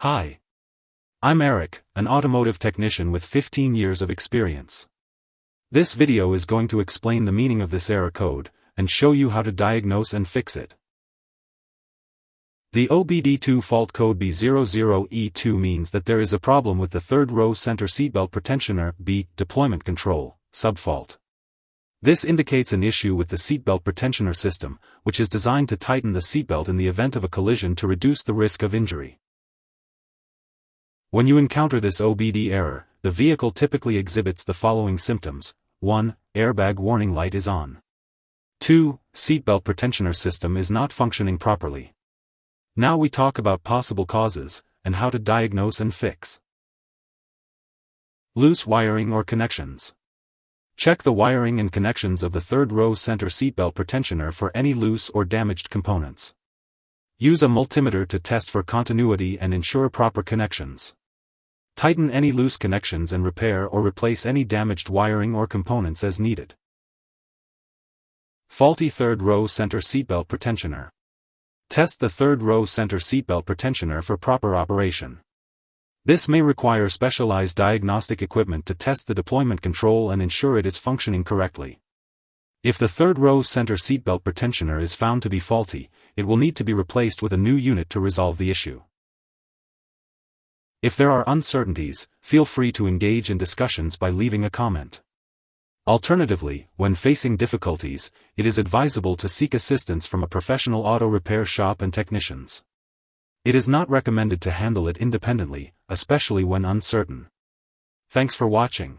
Hi. I'm Eric, an automotive technician with 15 years of experience. This video is going to explain the meaning of this error code, and show you how to diagnose and fix it. The OBD-II fault code B00E2 means that there is a problem with the third row center seatbelt pretensioner B deployment control, subfault. This indicates an issue with the seatbelt pretensioner system, which is designed to tighten the seatbelt in the event of a collision to reduce the risk of injury. When you encounter this OBD error, the vehicle typically exhibits the following symptoms. 1. Airbag warning light is on. 2. Seatbelt pretensioner system is not functioning properly. Now we talk about possible causes, and how to diagnose and fix. Loose wiring or connections. Check the wiring and connections of the third row center seatbelt pretensioner for any loose or damaged components. Use a multimeter to test for continuity and ensure proper connections. Tighten any loose connections and repair or replace any damaged wiring or components as needed. Faulty third row center seatbelt pretensioner. Test the third row center seatbelt pretensioner for proper operation. This may require specialized diagnostic equipment to test the deployment control and ensure it is functioning correctly. If the third row center seatbelt pretensioner is found to be faulty, it will need to be replaced with a new unit to resolve the issue. If there are uncertainties, feel free to engage in discussions by leaving a comment. Alternatively, when facing difficulties, it is advisable to seek assistance from a professional auto repair shop and technicians. It is not recommended to handle it independently, especially when uncertain. Thanks for watching.